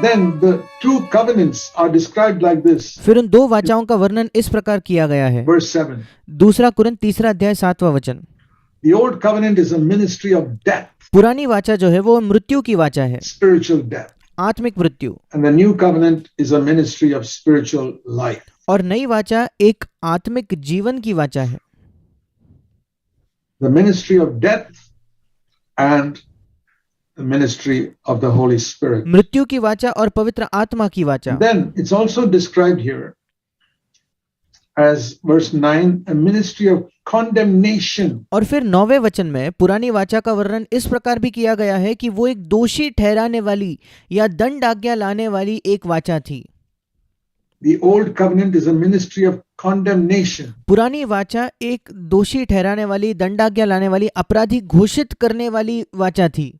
Then the two covenants are described like this. फिर उन दो वाचाओं का वर्णन इस प्रकार किया गया है। Verse 7. दूसरा कुरिन्थ 3:7 वचन। The old covenant is a ministry of death, पुरानी वाचा जो है वो मृत्यु की वाचा है, spiritual death. आत्मिक मृत्यु। And the new covenant is a ministry of spiritual life. और नई वाचा एक आत्मिक जीवन की वाचा है। The ministry of death and the ministry of the Holy Spirit. मृत्यु की वाचा और पवित्र आत्मा की वाचा। Then it's also described here as verse 9, a ministry of condemnation. और फिर 9वें वचन में पुरानी वाचा का वर्णन इस प्रकार भी किया गया है कि वो एक दोषी ठहराने वाली या दंड आज्ञा लाने वाली एक वाचा थी। The old covenant is a ministry of condemnation. पुरानी वाचा एक दोषी ठहराने वाली, दंडाज्ञा लाने वाली, अपराधी घोषित करने वाली वाचा थी।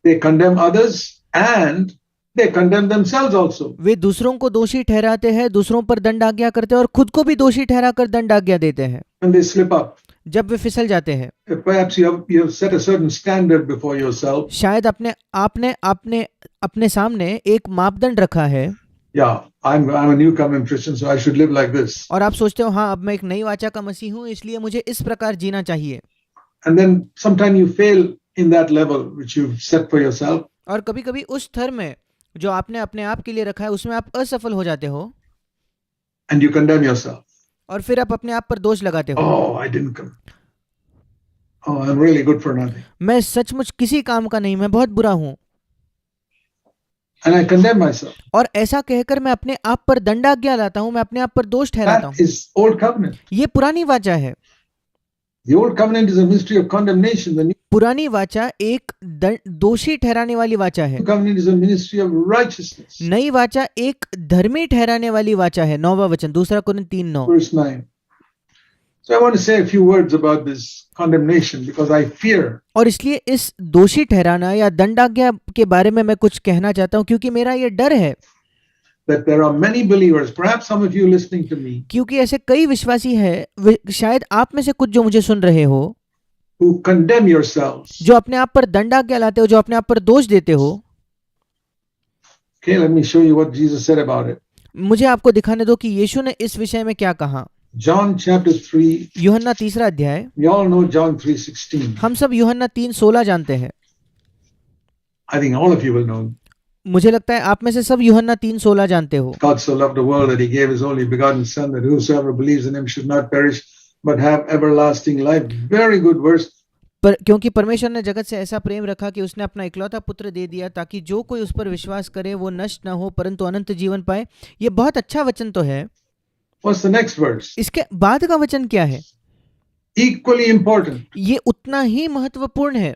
They condemn others and they condemn themselves also. वे दूसरों को दोषी ठहराते हैं, दूसरों पर दंडाज्ञा करते हैं और खुद को भी दोषी ठहराकर दंडाज्ञा देते हैं। When they slip up, जब वे फिसल जाते हैं, perhaps you have set a certain standard before yourself. शायद आपने अपने सामने एक मापदंड रखा है। Yeah, I'm a new covenant Christian, so I should live like this. और आप सोचते हो हाँ अब मैं एक नई वाचा का मसीह हूँ इसलिए मुझे इस प्रकार जीना चाहिए। And then sometime you fail in that level which you've set for yourself. और कभी-कभी उस स्तर में जो आपने अपने आप के लिए रखा है उसमें आप असफल हो जाते हो। And you condemn yourself. और फिर आप अपने आप पर दोष लगाते हो। Oh, I didn't come. Oh, I'm really good for nothing. मैं सचमुच किसी काम का नहीं, मैं बहुत बुरा हूँ। And I condemn myself. और ऐसा कहकर मैं अपने आप पर दंडाज्ञा लाता हूँ, मैं अपने आप पर दोष ठहराता That हूँ। is old covenant. ये पुरानी वाचा है। The old covenant is a mystery of condemnation. The new पुरानी वाचा एक दोषी ठहराने वाली वाचा है। covenant is a ministry of righteousness. नई वाचा एक धर्मी ठहराने वाली वाचा है। 9वां वचन, 2 Corinth 3:9। Verse 9. So I want to say a few words about this condemnation because I fear और इसलिए इस दोषी ठहराना या दंडाज्ञा के बारे में मैं कुछ कहना चाहता हूँ क्योंकि मेरा ये डर है that there are many believers, perhaps some of you listening to me, क्योंकि ऐसे कई विश्वासी हैं, शायद आप में से कुछ जो मुझे सुन रहे हो, who condemn yourselves. जो अपने आप पर दंडाज्ञा लाते हो, जो अपने आप पर दोष देते हो। Okay, let me show you what Jesus said about it. मुझे आपको दिखाने दो कि यीशु ने इस विषय में क्या कहा। John chapter 3. यूहन्ना 3 अध्याय। We all know John 3:16. हम सब यूहन्ना 3:16 जानते हैं। I think all of you will know. मुझे लगता है आप में से सब यूहन्ना 3:16 जानते हो। God so loved the world that he gave his only begotten son that whosoever believes in him should not perish but have everlasting life. Very good verse. पर क्योंकि परमेश्वर ने जगत से ऐसा प्रेम रखा कि उसने अपना इकलौता पुत्र दे दिया ताकि जो कोई उस पर विश्वास करे वो नष्ट न हो परंतु अनंत जीवन पाए। ये बहुत अच्छा वचन तो है। What's the next verse? इसके बाद का वचन क्या है? Equally important. ये उतना ही महत्वपूर्ण है।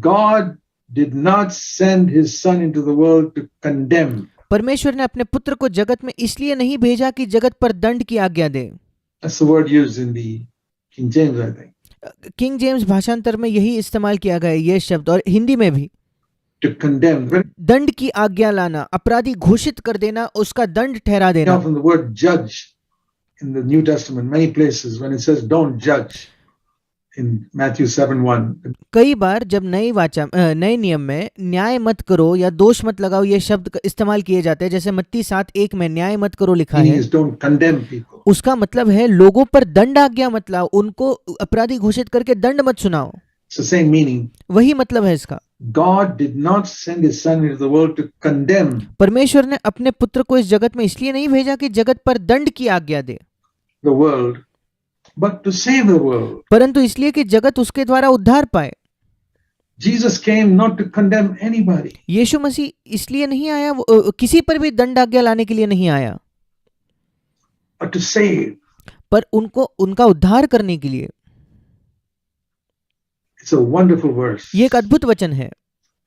God did not send his son into the world to condemn. परमेश्वर ने अपने पुत्र को जगत में इसलिए नहीं भेजा कि जगत पर दंड की आज्ञा दे। That's the word used in the King James, I think. King James भाषांतर में यही इस्तेमाल किया गया है ये शब्द, और हिंदी में भी। To condemn. दंड की आज्ञा लाना, अपराधी घोषित कर देना, उसका दंड ठहरा देना। From the word judge in the New Testament, many places when it says don't judge in Matthew 7:1. कई बार जब नए नियम में न्याय मत करो या दोष मत लगाओ ये शब्द इस्तेमाल किए जाते हैं, जैसे मत्ती 7:1 में न्याय मत करो लिखा है। Don't condemn people. उसका मतलब है लोगों पर दंड आज्ञा मत लाओ, उनको अपराधी घोषित करके दंड मत सुनाओ। It's the same meaning. वही मतलब है इसका। God did not send his son into the world to condemn. परमेश्वर ने अपने पुत्र को इस जगत में इसलिए नहीं भेजा कि जगत पर दंड की आज्ञा दे, The world, but to save the world. परंतु इसलिए कि जगत उसके द्वारा उद्धार पाए। Jesus came not to condemn anybody. यीशु मसीह इसलिए नहीं आया, किसी पर भी दंड आज्ञा लाने के लिए नहीं आया, But to save. पर उनका उद्धार करने के लिए। It's a wonderful verse. ये एक अद्भुत वचन है।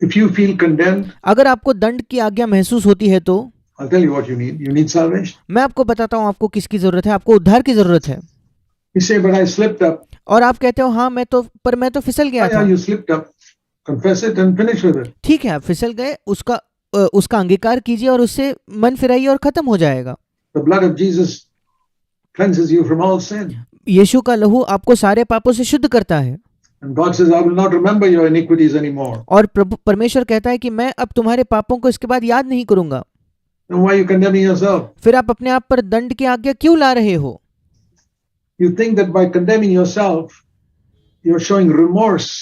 If you feel condemned, अगर आपको दंड की आज्ञा महसूस होती है तो I'll tell you what you need. You need salvation. मैं आपको बताता हूँ आपको किसकी जरूरत है। आपको उद्धार की जरूरत है। You say, but I slipped up. और आप कहते हो हाँ मैं तो फिसल गया था। You slipped up. Confess it and finish with it. ठीक है, आप फिसल गए, उसका अंगीकार कीजिए और उससे मन फिराइए और खत्म हो जाएगा। The blood of Jesus cleanses you from all sin. यीशु का लहू आपको सारे पापों से शुद्ध करता है। And God says, I will not remember your iniquities anymore. और प्रभु परमेश्वर कहता है कि मैं अब तुम्हारे पापों को इसके बाद याद नहीं करूंगा। Then why are you condemning yourself? फिर आप अपने आप पर दंड की आज्ञा क्यों ला रहे हो? You think that by condemning yourself, you're showing remorse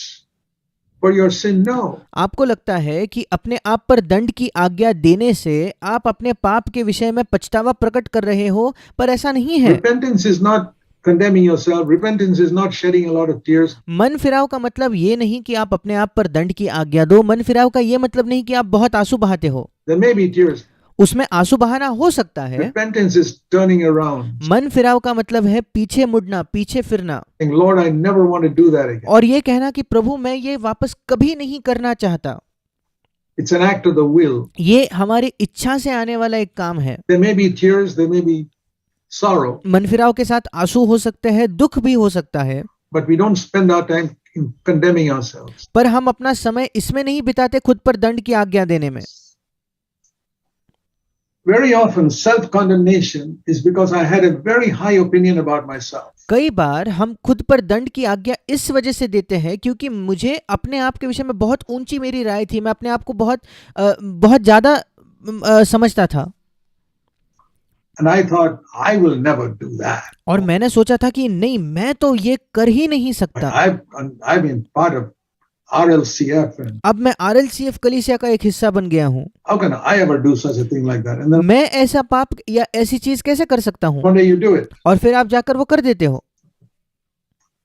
for your sin. No. आपको लगता है कि अपने आप पर दंड की आज्ञा देने से आप अपने पाप के विषय में पछतावा प्रकट कर रहे हो, पर ऐसा नहीं है। Repentance is not condemning yourself. Repentance is not shedding a lot of tears. मन फिराव का मतलब ये नहीं कि आप अपने आप पर दंड की आज्ञा दो। मन फिराव का ये मतलब नहीं कि आप बहुत आंसू बहाते हो। There may be tears. उसमें आंसू बहाना हो सकता है। Repentance is turning around. मन फिराव का मतलब है पीछे मुड़ना, पीछे फिरना, Saying, Lord, I never want to do that again. और ये कहना कि प्रभु मैं ये वापस कभी नहीं करना चाहता। It's an act of the will. ये हमारी इच्छा से आने वाला एक काम है। There may be tears, there may be sorrow, मन फिराव के साथ आंसू हो सकते हैं, दुख भी हो सकता है, but we don't spend our time in condemning ourselves. पर हम अपना समय इसमें नहीं बिताते खुद पर दंड की आज्ञा देने में। Very often, self-condemnation is because I had a very high opinion about myself. कई बार हम खुद पर दंड की आज्ञा इस वजह से देते हैं क्योंकि मुझे अपने आप के विषय में बहुत ऊंची मेरी राय थी, मैं अपने आप को बहुत ज्यादा समझता था, And I thought, I will never do that. और मैंने सोचा था कि नहीं, मैं तो ये कर ही नहीं सकता। I've been part of RLCF, and अब मैं RLCF कलीसिया का एक हिस्सा बन गया हूँ, how can I ever do such a thing like that? And then मैं ऐसा पाप या ऐसी चीज कैसे कर सकता हूँ? one day you do it, और फिर आप जाकर वो कर देते हो,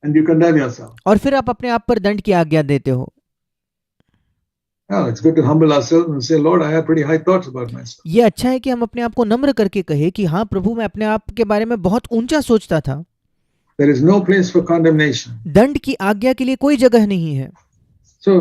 and you condemn yourself. और फिर आप अपने आप पर दंड की आज्ञा देते हो। Well, it's good to humble ourselves and say, Lord, I have pretty high thoughts about myself. ये अच्छा है कि हम अपने आप को नम्र करके कहे कि हाँ प्रभु, मैं अपने आप के बारे में बहुत ऊंचा सोचता था। There is no place for condemnation. दंड की आज्ञा के लिए कोई जगह नहीं है। So,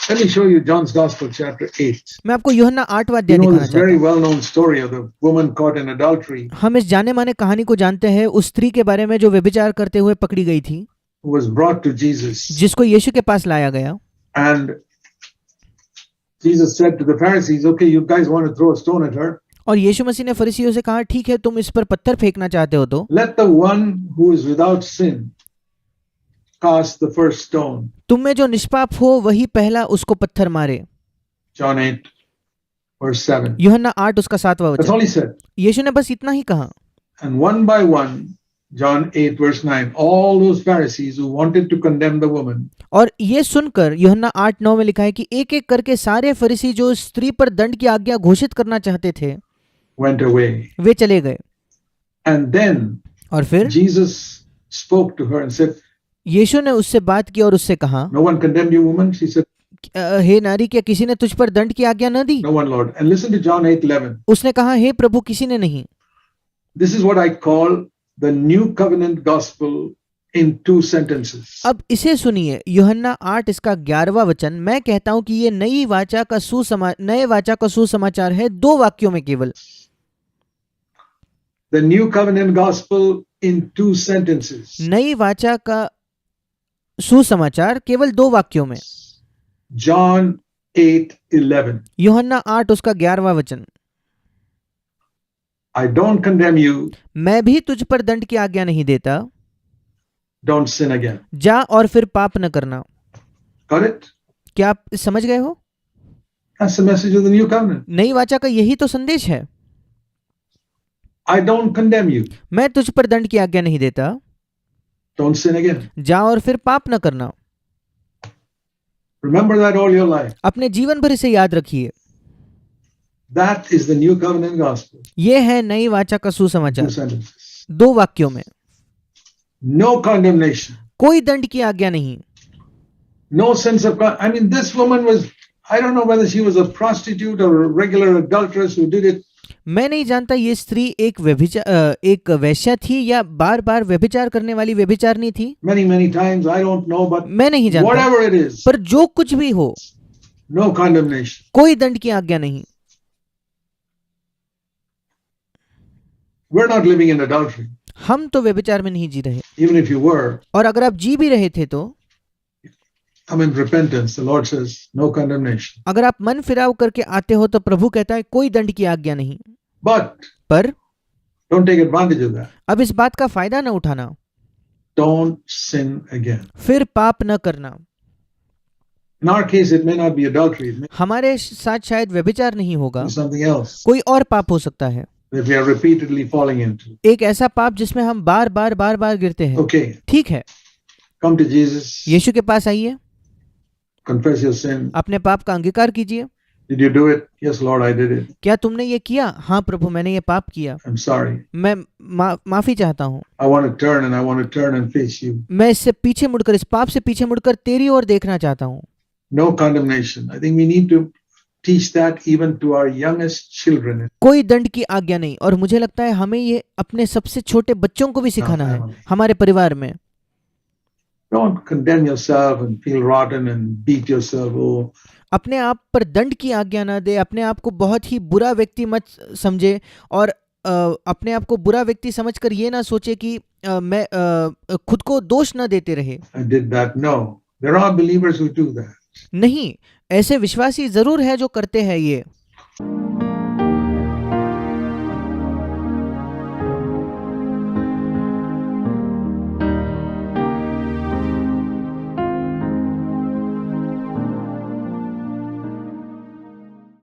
let me show you John's Gospel, chapter 8. मैं आपको यूहन्ना 8वां अध्याय You know दिखाना this चाहता very हूँ। well-known story of the woman caught in adultery, हम इस जाने माने कहानी को जानते हैं, उस स्त्री के बारे में जो व्यभिचार करते हुए पकड़ी गई थी, who was brought to Jesus. जिसको यीशु के पास लाया गया। And Jesus said to the Pharisees, okay, you guys want to throw a stone at her? और यीशु मसीह ने फरीसियों से कहा, ठीक है, तुम इस पर पत्थर फेंकना चाहते हो तो Let the one who is without sin cast the first stone. तुम में जो निष्पाप हो वही पहला उसको पत्थर मारे। John 8, verse 7. यूहन्ना 8 उसका 7वां That's वचन। all he said. यीशु ने बस इतना ही कहा। And one by one, John 8, verse 9, all those Pharisees who wanted to condemn the woman, और ये सुनकर यूहन्ना 8:9 में लिखा है कि एक एक करके सारे फरीसी जो स्त्री पर दंड की आज्ञा घोषित करना चाहते थे, went away. वे चले गए। And then और फिर Jesus spoke to her and said, यीशु ने उससे बात की और उससे कहा, no one condemned you, woman? She said, हे नारी, क्या किसी ने तुझ पर दंड की आज्ञा न दी? no one, Lord. And listen to John 8:11. उसने कहा, हे प्रभु, किसी ने नहीं। This is what I call the new covenant gospel in 2 sentences. अब इसे सुनिए, यूहन्ना 8 इसका 11वां वचन। मैं कहता हूं कि ये नए वाचा का सुसमाचार है 2 वाक्यों में केवल। The new covenant gospel in 2 sentences. नई वाचा का सुसमाचार केवल 2 वाक्यों में। John 8:11. यूहन्ना 8 उसका 11वां वचन। I don't condemn you. मैं भी तुझ पर दंड की आज्ञा नहीं देता, Don't sin again. जा और फिर पाप न करना। Got it? क्या आप समझ गए हो? That's the message of the new covenant. नई वाचा का यही तो संदेश है। I don't condemn you. मैं तुझ पर दंड की आज्ञा नहीं देता, Don't sin again. जा और फिर पाप न करना। Remember that all your life. अपने जीवन भर इसे याद रखिए। That is the new covenant gospel. ये है नई वाचा का 2 सुसमाचार, sentences. 2 वाक्यों में। No condemnation. कोई दंड की आज्ञा नहीं। No sense of, I mean, this woman was, I don't know whether she was a prostitute or a regular adulteress who did it. मैं नहीं जानता ये स्त्री एक वैश्या थी या बार बार व्यभिचार करने वाली व्यभिचारिणी थी। Many times, I don't know, but मैं नहीं जानता, whatever it is, पर जो कुछ भी हो, no condemnation. कोई दंड की आज्ञा नहीं। We're not living in adultery. हम तो व्यभिचार में नहीं जी रहे, Even if you were, और अगर आप जी भी रहे थे तो come in repentance. The Lord says, no condemnation. अगर आप मन फिराव करके आते हो तो प्रभु कहता है कोई दंड की आज्ञा नहीं। But पर don't take advantage of that. अब इस बात का फायदा न उठाना। don't sin again. फिर पाप न करना। In our case, it may not be adultery, it may हमारे साथ शायद व्यभिचार नहीं होगा, be something else कोई और पाप हो सकता है, that we are repeatedly falling into. एक ऐसा पाप जिसमें हम बार बार गिरते हैं। Okay, ठीक है, come to Jesus, यीशु के पास आइए, confess your sin. अपने पाप का अंगीकार कीजिए। Did you do it? Yes, Lord, I did it. क्या तुमने ये किया? हाँ प्रभु, मैंने ये पाप किया, I'm sorry. मैं माफी चाहता हूँ। I want to turn and I want to turn and face you. मैं इससे पीछे मुड़कर, इस पाप से पीछे मुड़कर तेरी ओर देखना चाहता हूँ। No condemnation. I think we need to teach that even to our youngest children. कोई दंड की आज्ञा नहीं, और मुझे लगता है हमें ये अपने सबसे छोटे बच्चों को भी सिखाना है, हमारे परिवार में। Don't condemn yourself and feel rotten and beat yourself. Oh, अपने आप पर दंड की आज्ञा ना दे, अपने आप को बहुत ही बुरा व्यक्ति मत समझे, और अपने आप को बुरा व्यक्ति समझकर ये ना सोचे कि मैं खुद को दोष ना देते रहे। I did that. No, there are believers who do that. नहीं, ऐसे विश्वासी जरूर है जो करते हैं ये।